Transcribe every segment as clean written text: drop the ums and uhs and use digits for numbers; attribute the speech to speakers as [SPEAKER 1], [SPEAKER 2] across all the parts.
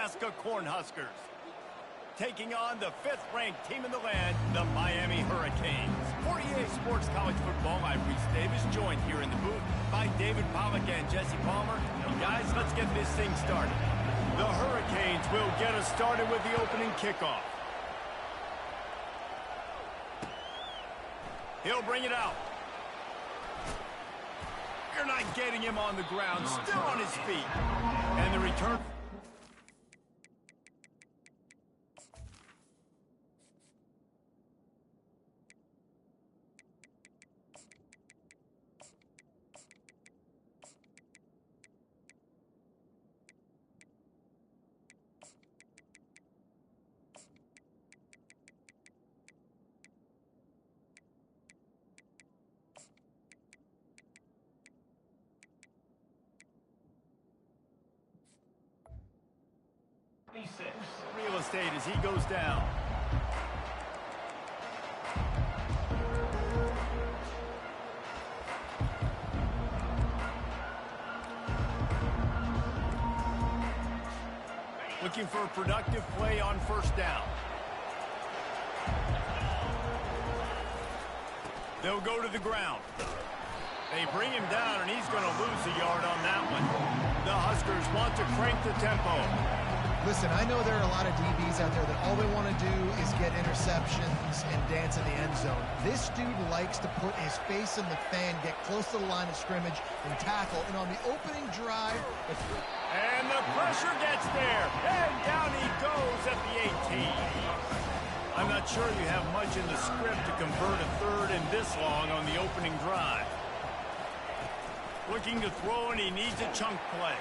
[SPEAKER 1] Nebraska Cornhuskers. Taking on the 5th-ranked team in the land, the Miami Hurricanes. For EA Sports College Football, I'm Reese Davis, joined here in the booth by David Pollack and Jesse Palmer. And guys, let's get this thing started. The Hurricanes will get us started with the opening kickoff. He'll bring it out. You're not getting him on the ground, still on his feet. And the return... Real estate as he goes down. Looking for a productive play on first down. They'll go to the ground. They bring him down, and he's going to lose a yard on that one. The Huskers want to crank the tempo.
[SPEAKER 2] Listen, I know there are a lot of DBs out there that all they want to do is get interceptions and dance in the end zone. This dude likes to put his face in the fan, get close to the line of scrimmage, and tackle. And on the opening drive...
[SPEAKER 1] And the pressure gets there. And down he goes at the 18. I'm not sure you have much in the script to convert a third and this long on the opening drive. Looking to throw, and he needs a chunk play.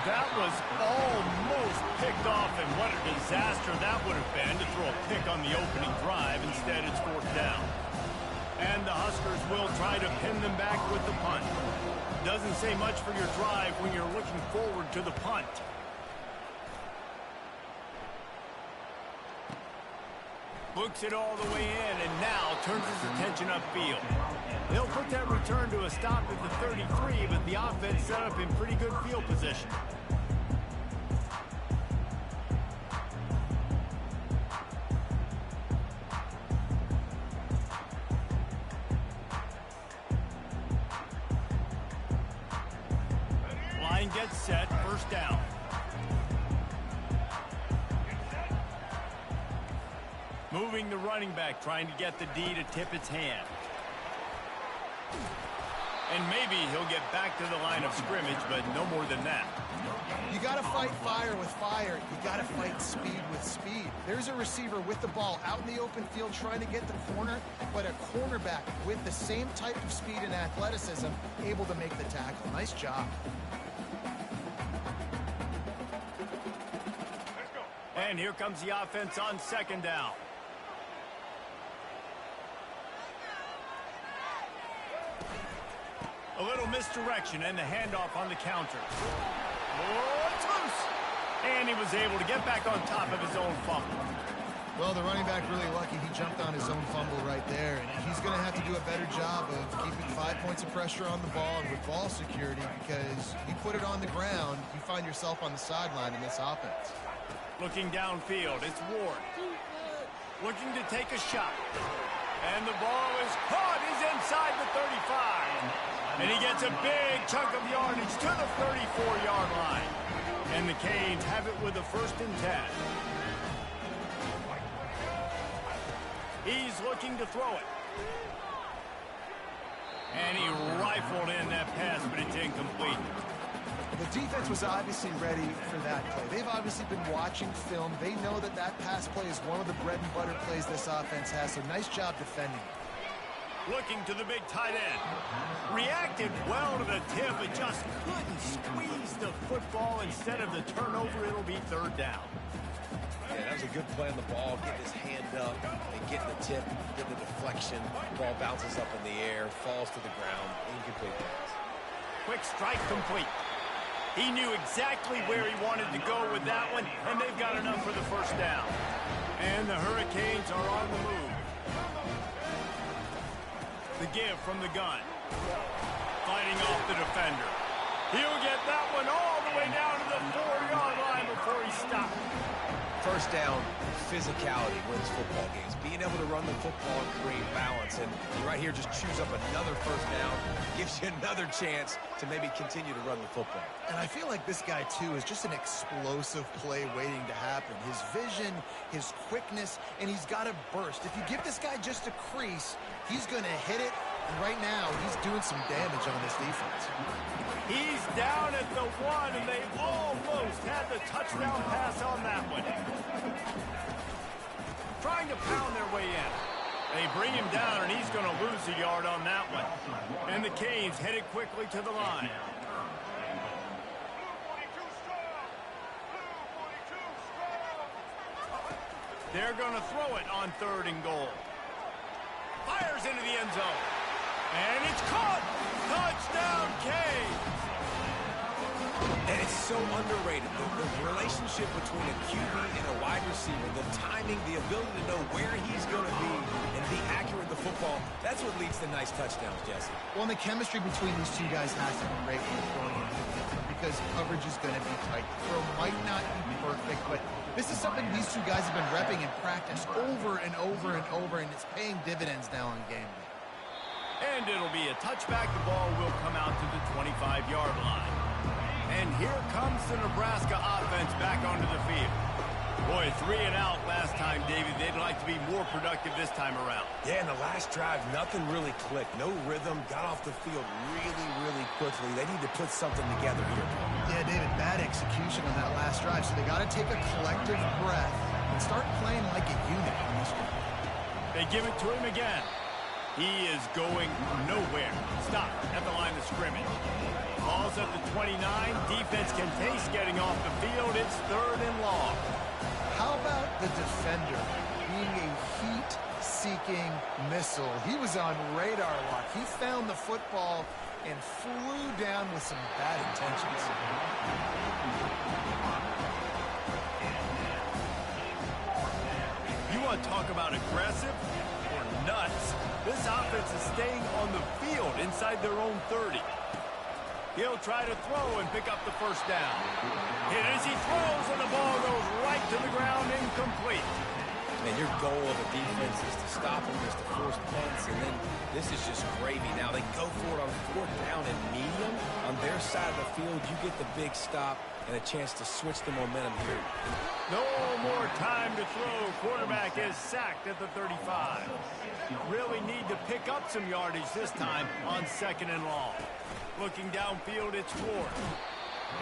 [SPEAKER 1] That was almost picked off, and what a disaster that would have been to throw a pick on the opening drive. Instead, it's 4th down. And the Huskers will try to pin them back with the punt. Doesn't say much for your drive when you're looking forward to the punt. Books it all the way in, and now turns his attention upfield. He'll put that return to a stop at the 33, but the offense set up in pretty good field position. Line gets set, first down. Moving the running back, trying to get the D to tip its hand. And maybe he'll get back to the line of scrimmage, but no more than that.
[SPEAKER 2] You got to fight fire with fire. You got to fight speed with speed. There's a receiver with the ball out in the open field trying to get the corner, but a cornerback with the same type of speed and athleticism able to make the tackle. Nice job.
[SPEAKER 1] And here comes the offense on second down. A little misdirection and the handoff on the counter. Oh, it's loose! And he was able to get back on top of his own fumble.
[SPEAKER 2] Well, the running back really lucky he jumped on his own fumble right there, and he's going to have to do a better job of keeping 5 points of pressure on the ball and with ball security, because you put it on the ground, you find yourself on the sideline in this offense.
[SPEAKER 1] Looking downfield, it's Ward. Looking to take a shot. And the ball is caught. He's inside the 35. And he gets a big chunk of yardage to the 34-yard line. And the Canes have it with a 1st and 10. He's looking to throw it. And he rifled in that pass, but it's incomplete.
[SPEAKER 2] The defense was obviously ready for that play. They've obviously been watching film. They know that that pass play is one of the bread and butter plays this offense has, so nice job defending.
[SPEAKER 1] Looking to the big tight end. Reacted well to the tip, but just couldn't squeeze the football. Instead of the turnover, it'll be 3rd down.
[SPEAKER 3] Yeah, that was a good play on the ball, getting his hand up and getting the tip, getting the deflection. Ball bounces up in the air, falls to the ground, incomplete pass.
[SPEAKER 1] Quick strike complete. He knew exactly where he wanted to go with that one, and they've got enough for the 1st down. And the Hurricanes are on the move. The give from the gun. Fighting off the defender. He'll get that one all the way down to the 4-yard line before he stops.
[SPEAKER 3] first down, physicality wins football games. Being able to run the football and create balance. And right here just chews up another first down, gives you another chance to maybe continue to run the football.
[SPEAKER 2] And I feel like this guy, too, is just an explosive play waiting to happen. His vision, his quickness, and he's got a burst. If you give this guy just a crease, he's going to hit it. And right now, he's doing some damage on this defense.
[SPEAKER 1] He's down at the 1, and they almost had the touchdown pass on that one. Trying to pound their way in. They bring him down, and he's going to lose a yard on that one. And the Canes headed quickly to the line. They're going to throw it on 3rd and goal. Fires into the end zone. And it's caught! Touchdown, Canes!
[SPEAKER 3] And it's so underrated. The relationship between a QB and a wide receiver, the timing, the ability to know where he's going to be and be accurate with the football, that's what leads to nice touchdowns, Jesse.
[SPEAKER 2] Well, and the chemistry between these two guys has to be great when they're throwing in because coverage is going to be tight. The throw might not be perfect, but this is something these two guys have been repping in practice over and over and over, and it's paying dividends now on game day.
[SPEAKER 1] And it'll be a touchback. The ball will come out to the 25-yard line. And here comes the Nebraska offense back onto the field. Boy, 3 and out last time, David. They'd like to be more productive this time around.
[SPEAKER 3] Yeah, in the last drive, nothing really clicked. No rhythm. Got off the field really, really quickly. They need to put something together here.
[SPEAKER 2] Yeah, David, bad execution on that last drive. So they got to take a collective breath and start playing like a unit on this one.
[SPEAKER 1] They give it to him again. He is going nowhere. Stop at the line of scrimmage. Ball's at the 29. Defense can taste getting off the field. It's 3rd and long.
[SPEAKER 2] How about the defender being a heat-seeking missile? He was on radar lock. He found the football and flew down with some bad intentions.
[SPEAKER 1] You want to talk about aggressive or nuts? This offense is staying on the field inside their own 30. He'll try to throw and pick up the first down. Hit as he throws, and the ball goes right to the ground, incomplete.
[SPEAKER 3] And your goal of a defense is to stop them, is to force punts, and then this is just gravy. Now they go for it on 4th down and medium. On their side of the field, you get the big stop and a chance to switch the momentum here.
[SPEAKER 1] No more time to throw. Quarterback is sacked at the 35. Really need to pick up some yardage this time on 2nd and long. Looking downfield, it's 4th.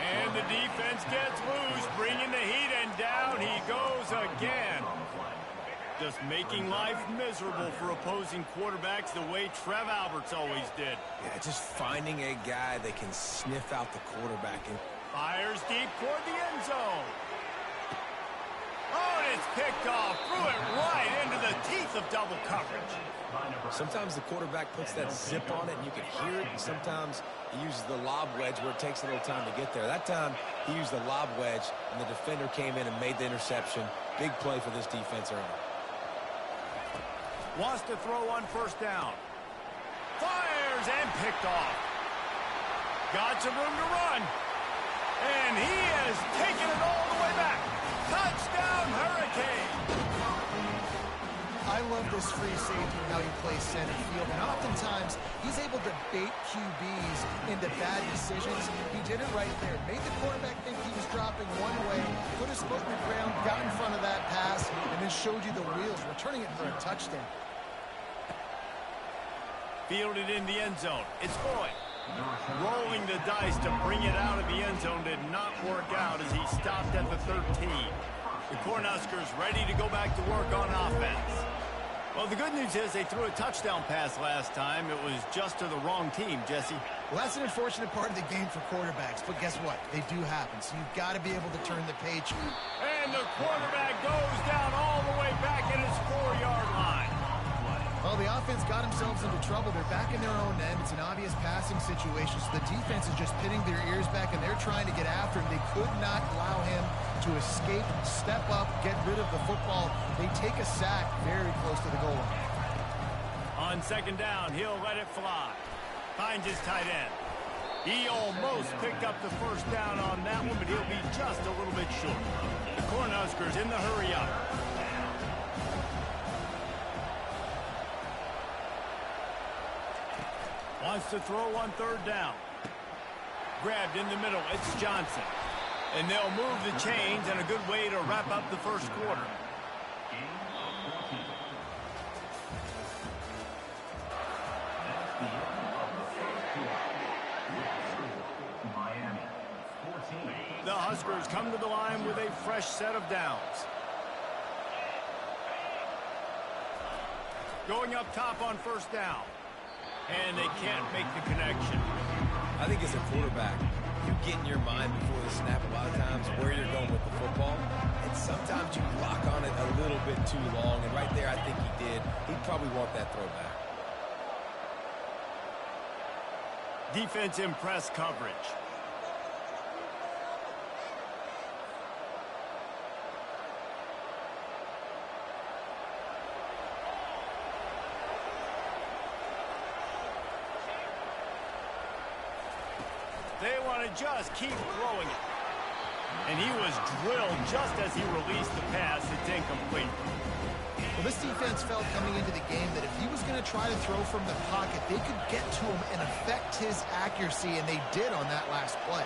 [SPEAKER 1] And the defense gets loose, bringing the heat, and down he goes again. Just making life miserable for opposing quarterbacks the way Trev Alberts always did.
[SPEAKER 3] Yeah, just finding a guy that can sniff out the quarterback. And
[SPEAKER 1] fires deep toward the end zone. Oh, and it's picked off. Threw it right into the teeth of double coverage.
[SPEAKER 3] Sometimes the quarterback puts that zip on it and you can hear it, and sometimes he uses the lob wedge where it takes a little time to get there. That time he used the lob wedge and the defender came in and made the interception. Big play for this defense early.
[SPEAKER 1] Wants to throw on 1st down. Fires and picked off. Got some room to run. And he has taken it all the way back. Touchdown, Hurricane.
[SPEAKER 2] I love this free safety and how he plays center field. And oftentimes, he's able to bait QBs into bad decisions. He did it right there. Made the quarterback think he was dropping one way, put his foot in the ground, got in front of that pass, and then showed you the wheels, returning it for a touchdown.
[SPEAKER 1] Fielded in the end zone. It's Boyd. Rolling the dice to bring it out of the end zone did not work out as he stopped at the 13. The Cornhuskers ready to go back to work on offense. Well, the good news is they threw a touchdown pass last time. It was just to the wrong team, Jesse.
[SPEAKER 2] Well, that's an unfortunate part of the game for quarterbacks, but guess what? They do happen, so you've got to be able to turn the page.
[SPEAKER 1] And the quarterback goes down all the way back at his 4-yard line.
[SPEAKER 2] Well, the offense got themselves into trouble. They're back in their own end. It's an obvious passing situation, so the defense is just pinning their ears back, and they're trying to get after him. They could not allow him to escape, step up, get rid of the football. They take a sack very close to the goal line.
[SPEAKER 1] On 2nd down, he'll let it fly. Finds his tight end. He almost picked up the 1st down on that one, but he'll be just a little bit short. The Cornhuskers Huskers in the hurry-up. Wants to throw on third down. Grabbed in the middle. It's Johnson. And they'll move the chains, and a good way to wrap up the first quarter. The Huskers come to the line with a fresh set of downs. Going up top on first down. And they can't make the connection.
[SPEAKER 3] I think as a quarterback, you get in your mind before the snap a lot of times where you're going with the football. And sometimes you lock on it a little bit too long. And right there, I think he did. He'd probably want that throwback.
[SPEAKER 1] Defense in press coverage. They want to just keep throwing it. And he was drilled just as he released the pass. It's incomplete.
[SPEAKER 2] Well, this defense felt coming into the game that if he was going to try to throw from the pocket, they could get to him and affect his accuracy, and they did on that last play.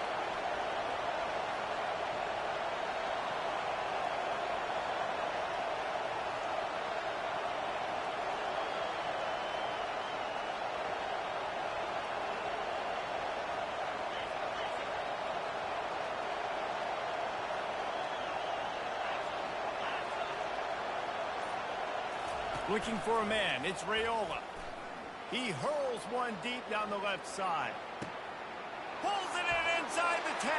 [SPEAKER 1] Looking for a man. It's Raiola. He hurls one deep down the left side. Pulls it in inside the 10.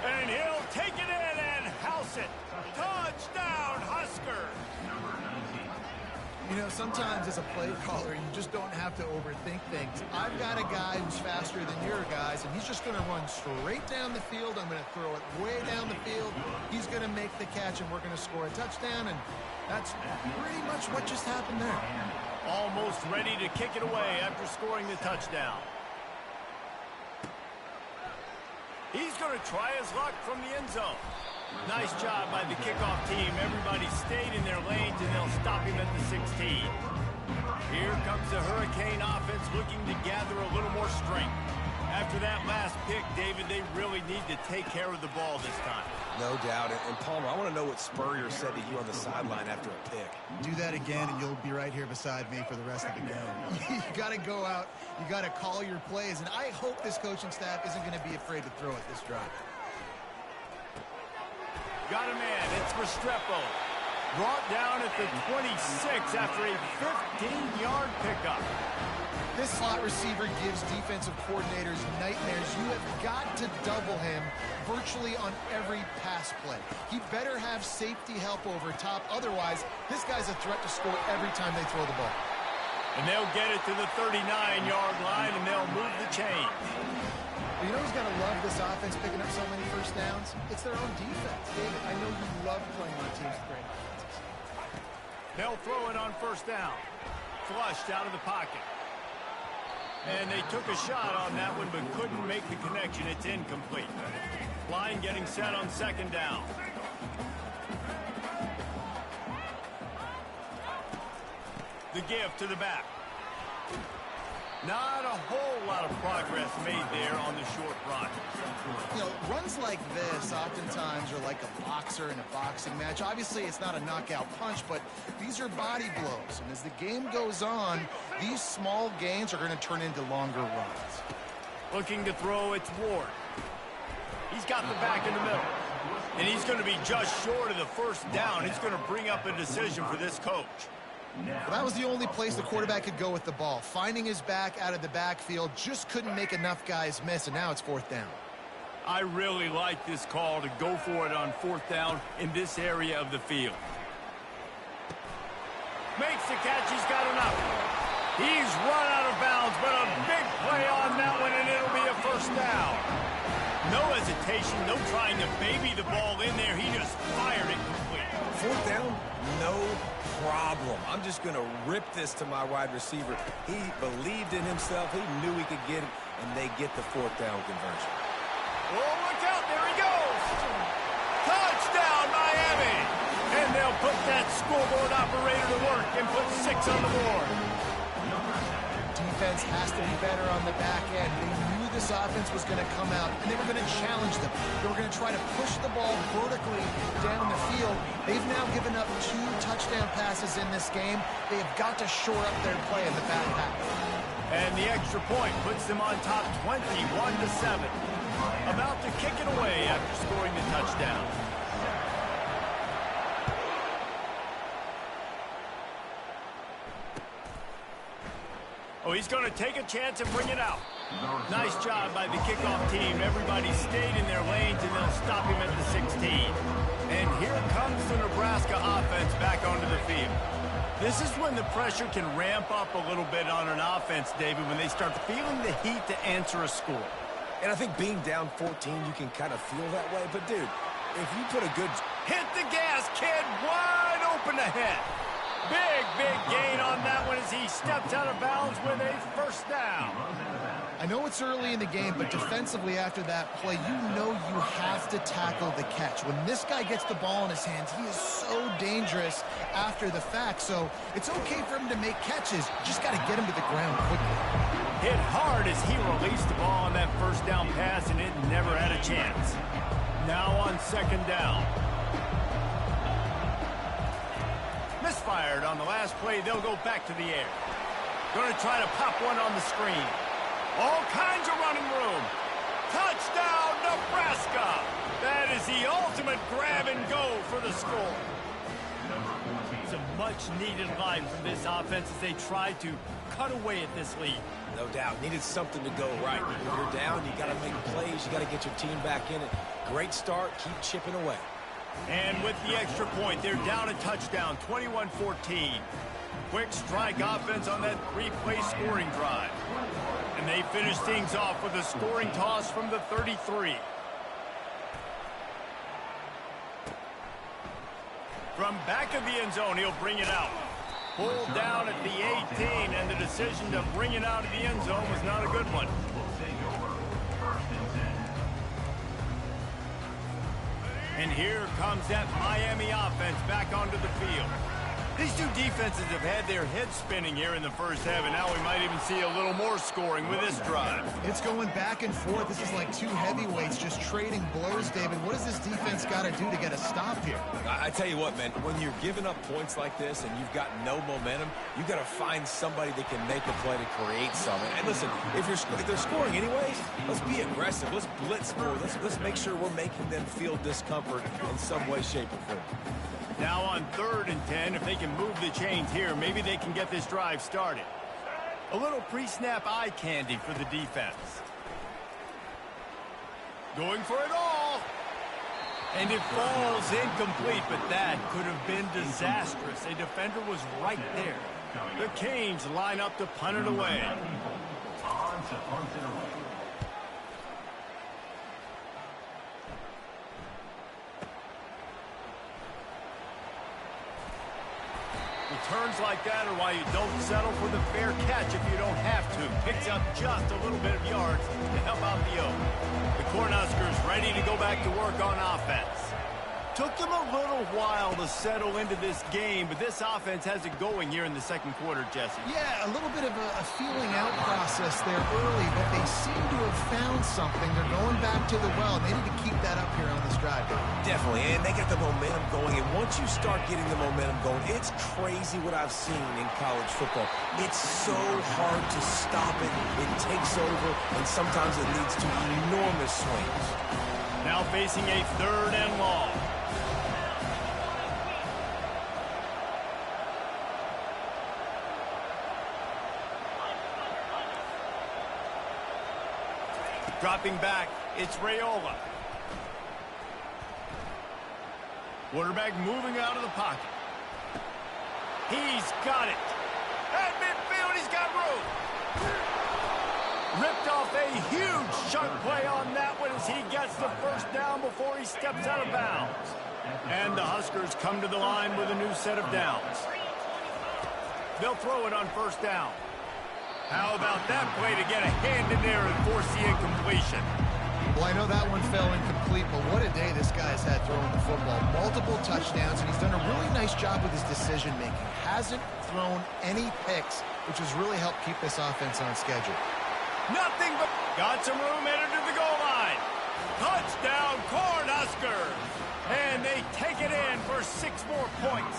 [SPEAKER 1] And he'll take it in and house it. Touchdown, Huskers.
[SPEAKER 2] You know, sometimes as a play caller, you just don't have to overthink things. I've got a guy who's faster than your guys, and he's just going to run straight down the field. I'm going to throw it way down the field. He's going to make the catch, and we're going to score a touchdown, and that's pretty much what just happened there.
[SPEAKER 1] Almost ready to kick it away after scoring the touchdown. He's going to try his luck from the end zone. Nice job by the kickoff team. Everybody stayed in their lanes, and they'll stop him at the 16. Here comes the Hurricane offense looking to gather a little more strength. After that last pick, David, they really need to take care of the ball this time.
[SPEAKER 3] No doubt. And Palmer, I want to know what Spurrier said to you on the sideline after a pick.
[SPEAKER 2] Do that again, and you'll be right here beside me for the rest of the game. You got to go out. You got to call your plays, and I hope this coaching staff isn't going to be afraid to throw it this drive.
[SPEAKER 1] Got a man. It's Restrepo. Brought down at the 26 after a 15-yard pickup.
[SPEAKER 2] This slot receiver gives defensive coordinators nightmares. You have got to double him virtually on every pass play. He better have safety help over top. Otherwise, this guy's a threat to score every time they throw the ball.
[SPEAKER 1] And they'll get it to the 39-yard line, and they'll move the chain.
[SPEAKER 2] You know who's got to love this offense picking up so many first downs? It's their own defense. David, I know you love playing on teams with great offenses.
[SPEAKER 1] They'll throw it on first down. Flushed out of the pocket. And they took a shot on that one, but couldn't make the connection. It's incomplete. Line getting set on second down. The give to the back. Not a whole lot of progress made there on the short run.
[SPEAKER 2] You know, runs like this oftentimes are like a boxer in a boxing match. Obviously, it's not a knockout punch, but these are body blows. And as the game goes on, these small gains are going to turn into longer runs.
[SPEAKER 1] Looking to throw, it's Ward. He's got the back in the middle. And he's going to be just short of the first down. It's going to bring up a decision for this coach.
[SPEAKER 2] Well, that was the only place the quarterback could go with the ball. Finding his back out of the backfield, just couldn't make enough guys miss, and now it's fourth down.
[SPEAKER 1] I really like this call to go for it on fourth down in this area of the field. Makes the catch. He's got enough. He's run out of bounds, but a big play on that one, and it'll be a first down. No hesitation, no trying to baby the ball in there. He just fired it complete.
[SPEAKER 3] Fourth down, no problem. I'm just going to rip this to my wide receiver. He believed in himself. He knew he could get it, and they get the fourth down conversion.
[SPEAKER 1] Oh, look out. There he goes. Touchdown, Miami. scoreboard operator to work and put 6 on the board.
[SPEAKER 2] Defense has to be better on the back end. They knew this offense was going to come out, and they were going to challenge them. They were going to try to push the ball vertically down the field. They've now given up 2 touchdown passes in this game. They have got to shore up their play in the back half.
[SPEAKER 1] And the extra point puts them on top 21-7. About to kick it away after scoring the touchdown. Oh, he's going to take a chance and bring it out. Nice job by the kickoff team. Everybody stayed in their lanes, and they'll stop him at the 16. And here comes the Nebraska offense back onto the field. This is when the pressure can ramp up a little bit on an offense, David, when they start feeling the heat to answer a score.
[SPEAKER 3] And I think being down 14, you can kind of feel that way. But, dude, if you put a good...
[SPEAKER 1] Hit the gas, kid. Wide open ahead. Big gain on that one as he steps out of bounds with a first down.
[SPEAKER 2] I know it's early in the game, but defensively after that play, you know you have to tackle the catch. When this guy gets the ball in his hands, he is so dangerous after the fact. So it's okay for him to make catches. Just got to get him to the ground quickly.
[SPEAKER 1] Hit hard as he released the ball on that first down pass, and it never had a chance. Now on second down. Misfired on the last play. They'll go back to the air. Going to try to pop one on the screen. All kinds of running room. Touchdown, Nebraska. That is the ultimate grab and go for the score. It's a much-needed line from this offense as they try to cut away at this lead.
[SPEAKER 3] No doubt. Needed something to go right. When you're down, you got to make plays. You got to get your team back in it. Great start. Keep chipping away.
[SPEAKER 1] And with the extra point, they're down a touchdown, 21-14. Quick strike offense on that 3-play scoring drive. And they finish things off with a scoring toss from the 33. From back of the end zone, he'll bring it out. Pulled down at the 18, and the decision to bring it out of the end zone was not a good one. And here comes that Miami offense back onto the field. These two defenses have had their heads spinning here in the first half, and now we might even see a little more scoring with this drive.
[SPEAKER 2] It's going back and forth. This is like two heavyweights just trading blows, David. What does this defense got to do to get a stop here?
[SPEAKER 3] I tell you what, man, when you're giving up points like this and you've got no momentum, you've got to find somebody that can make a play to create something. And listen, if they're scoring anyways, let's be aggressive. Let's blitz more. Let's make sure we're making them feel discomfort in some way, shape, or form.
[SPEAKER 1] Now on 3rd and 10, if they can move the chains here, maybe they can get this drive started. A little pre-snap eye candy for the defense. Going for it all. And it falls incomplete, but that could have been disastrous. A defender was right there. The Canes line up to punt it away. Returns like that are why you don't settle for the fair catch if you don't have to. Picks up just a little bit of yards to help out the Oak. The Cornhuskers ready to go back to work on offense. Took them a little while to settle into this game, but this offense has it going here in the second quarter, Jesse.
[SPEAKER 2] Yeah, a little bit of a feeling out process there early, but they seem to have found something. They're going back to the well. They need to keep that up here on this drive.
[SPEAKER 3] Definitely, and they get the momentum going, and once you start getting the momentum going, it's crazy what I've seen in college football. It's so hard to stop it. It takes over, and sometimes it leads to enormous swings.
[SPEAKER 1] Now facing a 3rd and long. Dropping back, it's Raiola. Quarterback moving out of the pocket. He's got it. At midfield, he's got room. Ripped off a huge chunk play on that one as he gets the first down before he steps out of bounds. And the Huskers come to the line with a new set of downs. They'll throw it on 1st down. How about that play to get a hand in there and force the incompletion?
[SPEAKER 2] Well, I know that one fell incomplete, but what a day this guy has had throwing the football. Multiple touchdowns, and he's done a really nice job with his decision-making. Hasn't thrown any picks, which has really helped keep this offense on schedule.
[SPEAKER 1] Nothing but got some room headed to the goal line. Touchdown, Cornhuskers! And they take it in for 6 more points.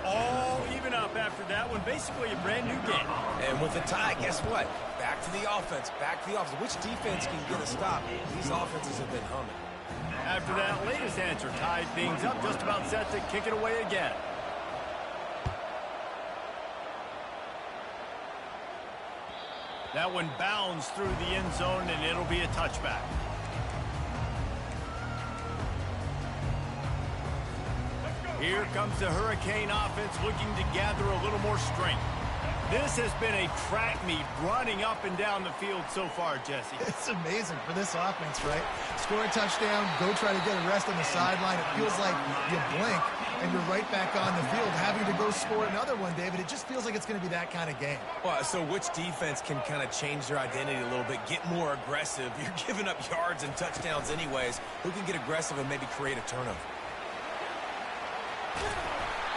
[SPEAKER 1] All even up after that one. Basically a brand new game.
[SPEAKER 3] And with the tie, guess what? Back to the offense. Back to the offense. Which defense can get a stop? These offenses have been humming.
[SPEAKER 1] After that latest answer tied things up, just about set to kick it away again. That one bounds through the end zone, and it'll be a touchback. Here comes the Hurricane offense looking to gather a little more strength. This has been a track meet running up and down the field so far, Jesse.
[SPEAKER 2] It's amazing for this offense, right? Score a touchdown, go try to get a rest on the sideline. It feels like you blink and you're right back on the field having to go score another one, David. It just feels like it's going to be that kind of game.
[SPEAKER 3] Well, so which defense can kind of change their identity a little bit, get more aggressive? You're giving up yards and touchdowns anyways. Who can get aggressive and maybe create a turnover?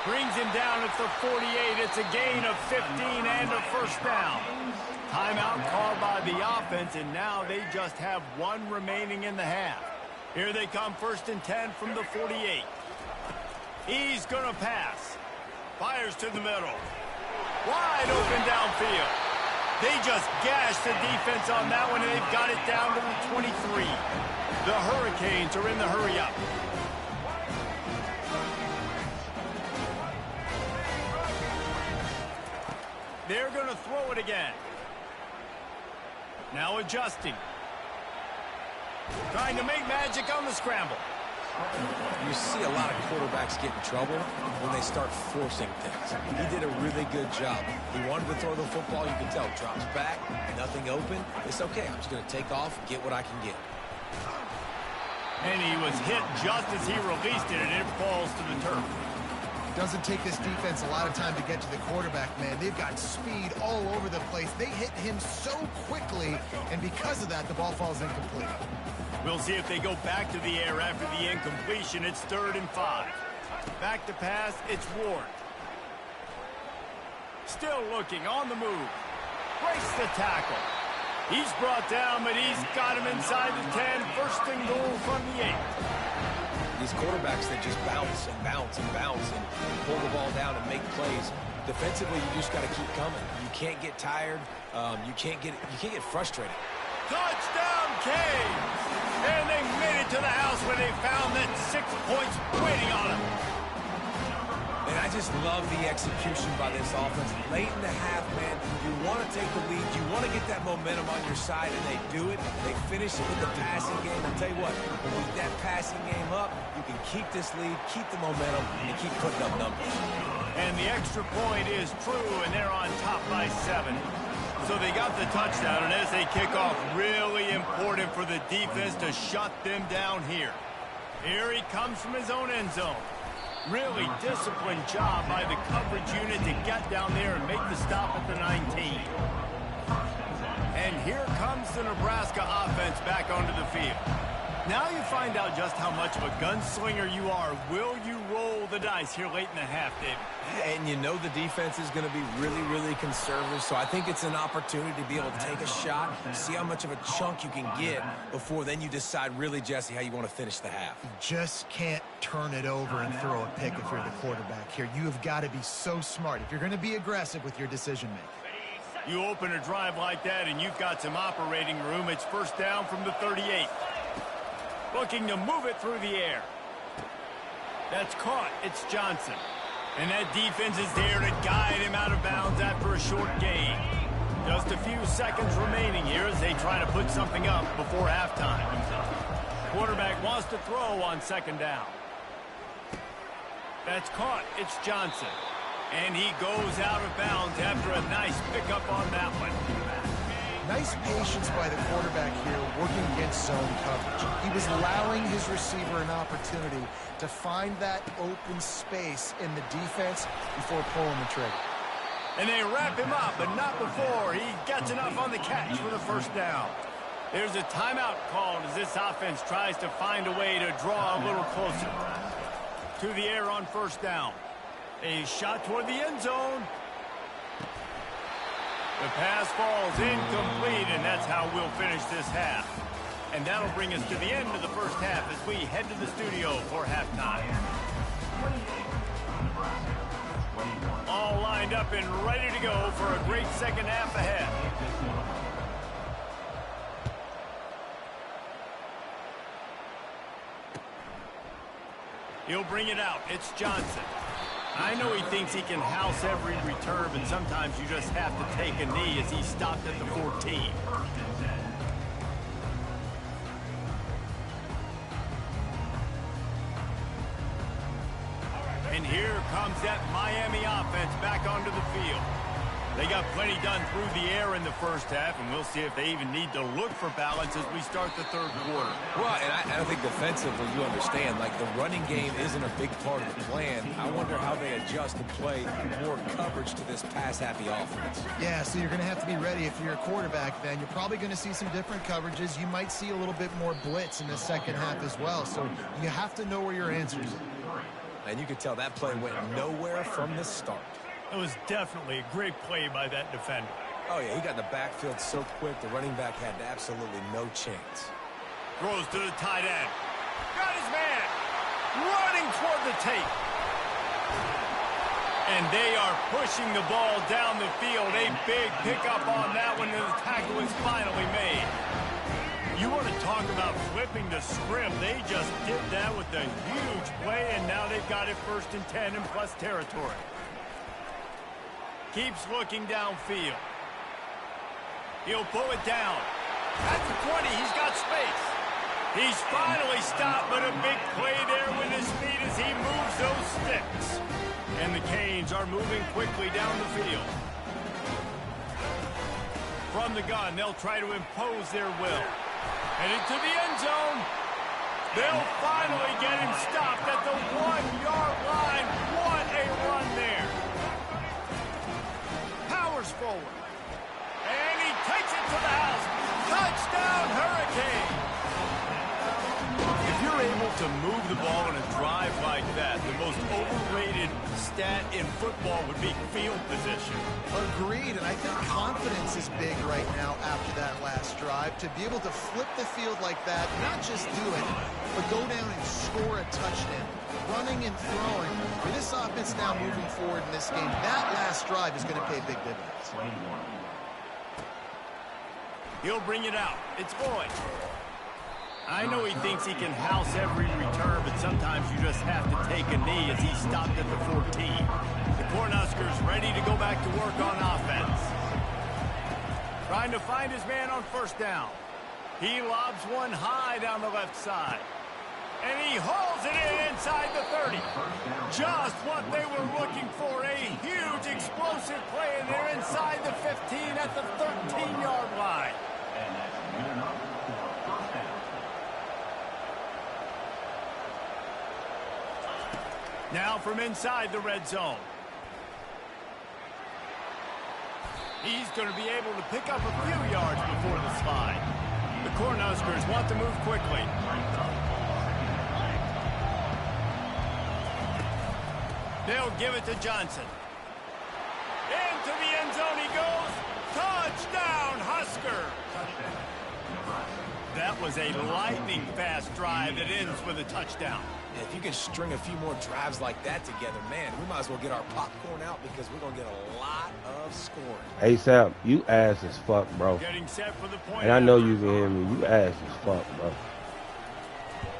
[SPEAKER 1] Brings him down at the 48. It's a gain of 15 and a first down. Timeout called by the offense, and now they just have 1 remaining in the half. Here they come, 1st and 10 from the 48. He's going to pass. Fires to the middle. Wide open downfield. They just gashed the defense on that one, and they've got it down to the 23. The Hurricanes are in the hurry-up. They're going to throw it again. Now adjusting. Trying to make magic on the scramble.
[SPEAKER 3] You see a lot of quarterbacks get in trouble when they start forcing things. He did a really good job. He wanted to throw the football. You can tell. Drops back, nothing open. It's okay. I'm just going to take off, get what I can get.
[SPEAKER 1] And he was hit just as he released it, and it falls to the turf.
[SPEAKER 2] Doesn't take this defense a lot of time to get to the quarterback, man. They've got speed all over the place. They hit him so quickly, and because of that, the ball falls incomplete.
[SPEAKER 1] We'll see if they go back to the air after the incompletion. It's 3rd and 5. Back to pass, it's Ward. Still looking, on the move. Breaks the tackle. He's brought down, but he's got him inside the 10. 1st and goal from the 8.
[SPEAKER 3] These quarterbacks that just bounce and bounce and bounce and pull the ball down and make plays. Defensively, you just got to keep coming. You can't get tired. You can't get frustrated.
[SPEAKER 1] Touchdown, Canes! And they made it to the house where they found that 6 points waiting on them.
[SPEAKER 3] And I just love the execution by this offense. Late in the half, man, you want to take the lead. You want to get that momentum on your side, and they do it. They finish it with the passing game. I'll tell you what, when you get that passing game up, you can keep this lead, keep the momentum, and keep putting up numbers.
[SPEAKER 1] And the extra point is true, and they're on top by 7. So they got the touchdown, and as they kick off, really important for the defense to shut them down here. Here he comes from his own end zone. Really disciplined job by the coverage unit to get down there and make the stop at the 19. And here comes the Nebraska offense back onto the field. Now you find out just how much of a gunslinger you are. Will you roll the dice here late in the half, David?
[SPEAKER 3] And you know the defense is going to be really, really conservative, so I think it's an opportunity to be able to take a shot, see how much of a chunk you can get before then you decide really, Jesse, how you want to finish the half.
[SPEAKER 2] You just can't turn it over and throw a pick if you're the quarterback here. You have got to be so smart if you're going to be aggressive with your decision-making.
[SPEAKER 1] You open a drive like that and you've got some operating room. It's 1st down from the 38. Looking to move it through the air. That's caught. It's Johnson. And that defense is there to guide him out of bounds after a short gain. Just a few seconds remaining here as they try to put something up before halftime. Quarterback wants to throw on 2nd down. That's caught. It's Johnson. And he goes out of bounds after a nice pickup on that one.
[SPEAKER 2] Nice patience by the quarterback here working against zone coverage. He was allowing his receiver an opportunity to find that open space in the defense before pulling the trigger.
[SPEAKER 1] And they wrap him up, but not before he gets enough on the catch for the 1st down. There's a timeout called as this offense tries to find a way to draw a little closer. To the air on first down. A shot toward the end zone. The pass falls incomplete, and that's how we'll finish this half. And that'll bring us to the end of the first half as we head to the studio for halftime. All lined up and ready to go for a great second half ahead. He'll bring it out. It's Johnson. I know he thinks he can house every return, but sometimes you just have to take a knee as he stopped at the 14. And here comes that Miami offense back onto the field. They got plenty done through the air in the first half, and we'll see if they even need to look for balance as we start the third quarter.
[SPEAKER 3] Well, and I think defensively, you understand, like the running game isn't a big part of the plan. I wonder how they adjust and play more coverage to this pass-happy offense.
[SPEAKER 2] Yeah, so you're going to have to be ready if you're a quarterback then. You're probably going to see some different coverages. You might see a little bit more blitz in the second half as well. So you have to know where your answers are.
[SPEAKER 3] And you could tell that play went nowhere from the start.
[SPEAKER 1] It was definitely a great play by that defender.
[SPEAKER 3] Oh, yeah, he got in the backfield so quick, the running back had absolutely no chance.
[SPEAKER 1] Throws to the tight end. Got his man. Running toward the tape. And they are pushing the ball down the field. A big pickup on that one, and the tackle is finally made. You want to talk about flipping the script. They just did that with a huge play, and now they've got it 1st and 10 in plus territory. Keeps looking downfield. He'll pull it down. At the 20, he's got space. He's finally stopped, but a big play there with his feet as he moves those sticks. And the Canes are moving quickly down the field. From the gun, they'll try to impose their will. Headed to the end zone. They'll finally get him stopped at the 1-yard line. What a run there. Powers forward. And he takes it to the house. Touchdown, Hurricane. If you're able to move the ball in a drive like that, the most overrated stat in football would be field position.
[SPEAKER 2] Agreed, and I think confidence is big right now after that last drive. To be able to flip the field like that, not just do it, but go down and score a touchdown. Running and throwing. For this offense now moving forward in this game, that last drive is going to pay big dividends.
[SPEAKER 1] He'll bring it out. It's Boyd. I know he thinks he can house every return, but sometimes you just have to take a knee as he stopped at the 14. The Cornhuskers ready to go back to work on offense. Trying to find his man on first down. He lobs one high down the left side. And he hauls it in inside the 30. Just what they were looking for. A huge explosive play, and they're inside the 15 at the 13-yard line. Now from inside the red zone. He's going to be able to pick up a few yards before the slide. The Cornhuskers want to move quickly. They'll give it to Johnson. Into the end zone he goes. Touchdown, Husker! That was a lightning-fast drive that ends with a touchdown.
[SPEAKER 3] If you can string a few more drives like that together, man, we might as well get our popcorn out because we're going to get a lot of scoring.
[SPEAKER 4] Hey, Sam, you ass as fuck, bro.
[SPEAKER 1] Getting set for the point.
[SPEAKER 4] And I know you can hear me. You ass as fuck, bro.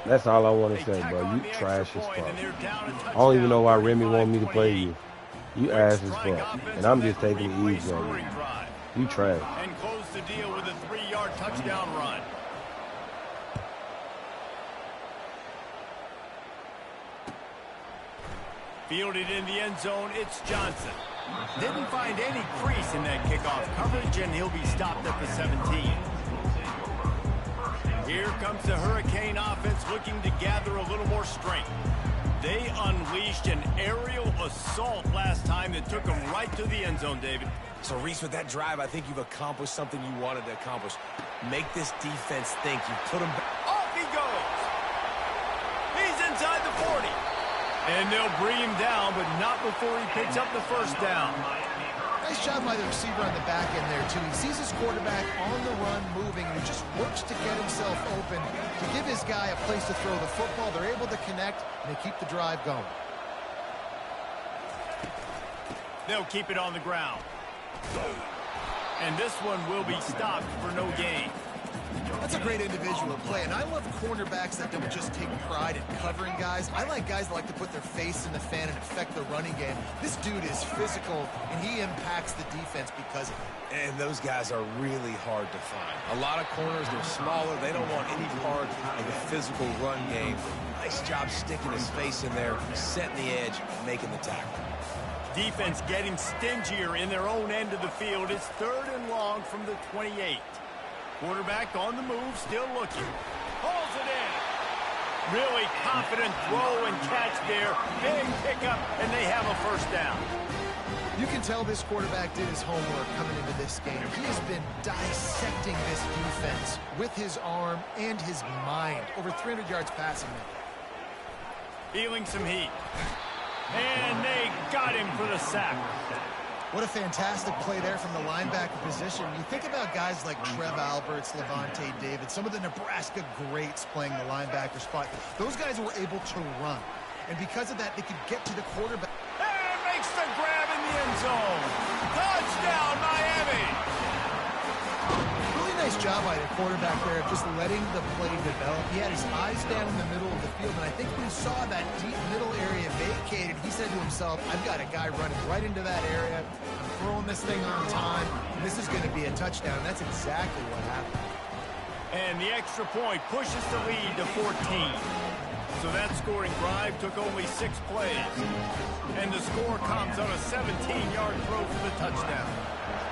[SPEAKER 4] That's all I want to say, bro. You trash as fuck. I don't even know why Remy want me to play you. You ass as fuck. And I'm just taking it easy on you. You trash.
[SPEAKER 1] And close the deal with a 3-yard touchdown run. Fielded in the end zone, it's Johnson. Didn't find any crease in that kickoff coverage, and he'll be stopped at the 17. Here comes the Hurricane offense looking to gather a little more strength. They unleashed an aerial assault last time that took them right to the end zone, David.
[SPEAKER 3] So, Reese, with that drive, I think you've accomplished something you wanted to accomplish. Make this defense think. You put them back.
[SPEAKER 1] Off he goes. He's inside the 40. And they'll bring him down, but not before he picks up the first down.
[SPEAKER 2] Nice job by the receiver on the back end there, too. He sees his quarterback on the run moving, and he just works to get himself open to give his guy a place to throw the football. They're able to connect, and they keep the drive going.
[SPEAKER 1] They'll keep it on the ground. And this one will be stopped for no gain.
[SPEAKER 2] That's a great individual play, and I love cornerbacks that don't just take pride in covering guys. I like guys that like to put their face in the fan and affect the running game. This dude is physical, and he impacts the defense because of it.
[SPEAKER 3] And those guys are really hard to find. A lot of corners, they're smaller. They don't want any part of the physical run game. Nice job sticking his face in there, setting the edge, making the tackle.
[SPEAKER 1] Defense getting stingier in their own end of the field. It's 3rd and long from the 28. Quarterback on the move, still looking. Pulls it in. Really confident throw and catch there. Big pickup, and they have a first down.
[SPEAKER 2] You can tell this quarterback did his homework coming into this game. He has been dissecting this defense with his arm and his mind. Over 300 yards passing now.
[SPEAKER 1] Feeling some heat. And they got him for the sack.
[SPEAKER 2] What a fantastic play there from the linebacker position. You think about guys like Trev Alberts, Levante David, some of the Nebraska greats playing the linebacker spot. Those guys were able to run. And because of that, they could get to the quarterback.
[SPEAKER 1] And makes the grab in the end zone. Touchdown, Miami.
[SPEAKER 2] Really nice job by the quarterback there, just letting the play develop. He had his eyes down in the middle of the field, and I think when he saw that deep middle area vacated, he said to himself, I've got a guy running right into that area. I'm throwing this thing on time, and this is going to be a touchdown. That's exactly what happened.
[SPEAKER 1] And the extra point pushes the lead to 14. So that scoring drive took only 6 plays. And the score comes on a 17-yard throw for the touchdown.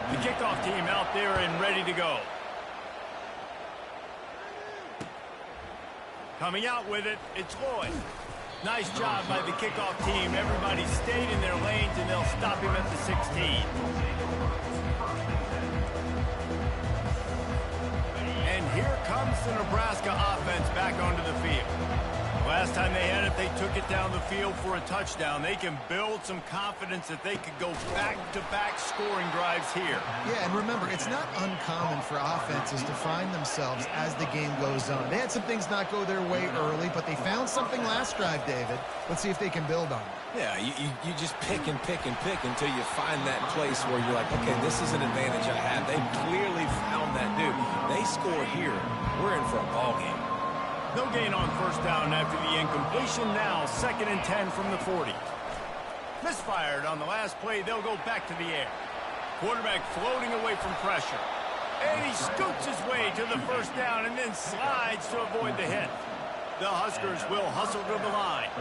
[SPEAKER 1] The kickoff team out there and ready to go. Coming out with it, it's Lloyd. Nice job by the kickoff team. Everybody stayed in their lanes, and they'll stop him at the 16. And here comes the Nebraska offense back onto the field. Last time they had it, they took it down the field for a touchdown. They can build some confidence that they could go back-to-back scoring drives here.
[SPEAKER 2] Yeah, and remember, it's not uncommon for offenses to find themselves as the game goes on. They had some things not go their way early, but they found something last drive, David. Let's see if they can build on it.
[SPEAKER 3] Yeah, you just pick and pick and pick until you find that place where you're like, okay, this is an advantage I have. They clearly found that dude. They score here. We're in for a ball game.
[SPEAKER 1] No gain on first down after the incompletion. Now 2nd and 10 from the 40. Misfired on the last play. They'll go back to the air. Quarterback floating away from pressure. And he scoots his way to the first down and then slides to avoid the hit. The Huskers will hustle to the line.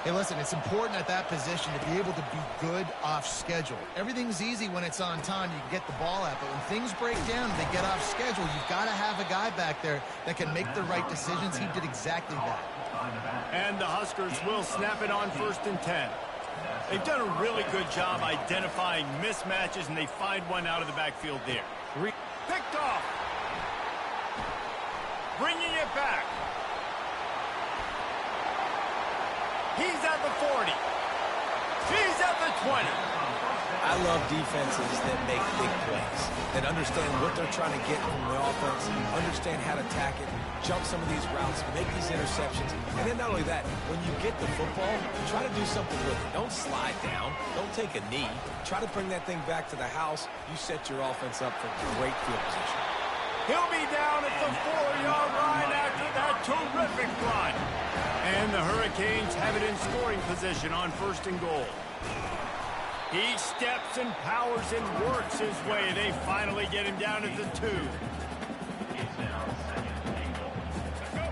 [SPEAKER 2] Hey, listen, it's important at that position to be able to be good off schedule. Everything's easy when it's on time. You can get the ball out. But when things break down and they get off schedule, you've got to have a guy back there that can make the right decisions. He did exactly that.
[SPEAKER 1] And the Huskers will snap it on 1st and 10. They've done a really good job identifying mismatches, and they find one out of the backfield there. Picked off. Bringing it back. He's at the 40. He's at the 20.
[SPEAKER 3] I love defenses that make big plays, that understand what they're trying to get from the offense, understand how to attack it, jump some of these routes, make these interceptions. And then not only that, when you get the football, try to do something with it. Don't slide down. Don't take a knee. Try to bring that thing back to the house. You set your offense up for great field position.
[SPEAKER 1] He'll be down at the 4-yard line after that terrific run. And the Hurricanes have it in scoring position on 1st and goal. He steps and powers and works his way. They finally get him down at the 2.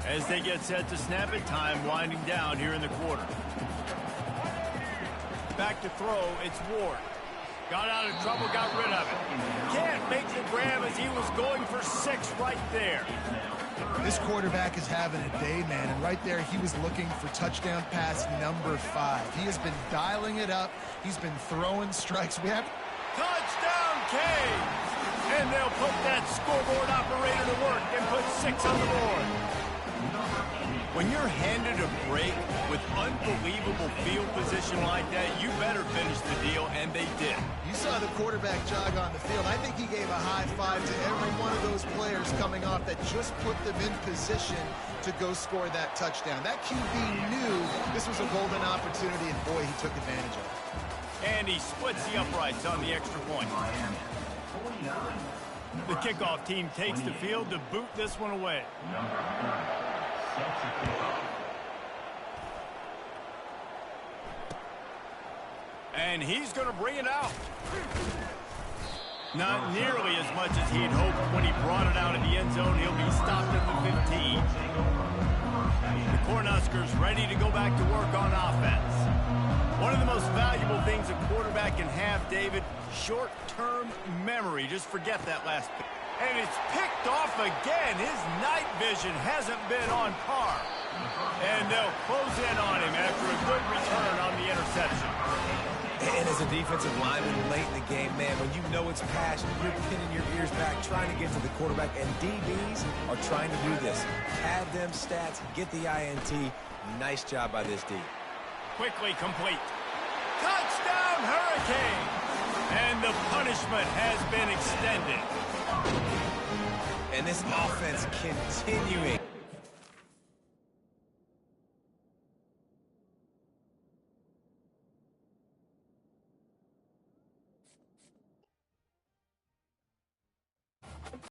[SPEAKER 1] As they get set to snap it, time winding down here in the quarter. Back to throw, it's Ward. Got out of trouble, got rid of it. Can't make the grab as he was going for 6 right there.
[SPEAKER 2] This quarterback is having a day, man, and right there he was looking for touchdown pass number 5. He has been dialing it up. He's been throwing strikes. We have
[SPEAKER 1] touchdown, Canes! And they'll put that scoreboard operator to work and put 6 on the board. When you're handed a break with unbelievable field position like that, you better finish the deal, and they did.
[SPEAKER 2] You saw the quarterback jog on the field. I think he gave a high five to every one of those players coming off that just put them in position to go score that touchdown. That QB knew this was a golden opportunity, and boy, he took advantage of it.
[SPEAKER 1] And he splits the uprights on the extra point. The kickoff team takes the field to boot this one away. And he's going to bring it out. Not nearly as much as he'd hoped when he brought it out of the end zone. He'll be stopped at the 15. The Cornhuskers ready to go back to work on offense. One of the most valuable things a quarterback can have, David, short-term memory. Just forget that last pick. And it's picked off again. His night vision hasn't been on par. And they'll close in on him after a good return on the interception.
[SPEAKER 3] And as a defensive lineman late in the game, man, when you know it's passion, you're pinning your ears back, trying to get to the quarterback, and DBs are trying to do this. Pad them stats, get the INT. Nice job by this D.
[SPEAKER 1] Quickly complete. Touchdown, Hurricane! And the punishment has been extended.
[SPEAKER 3] And this offense continuing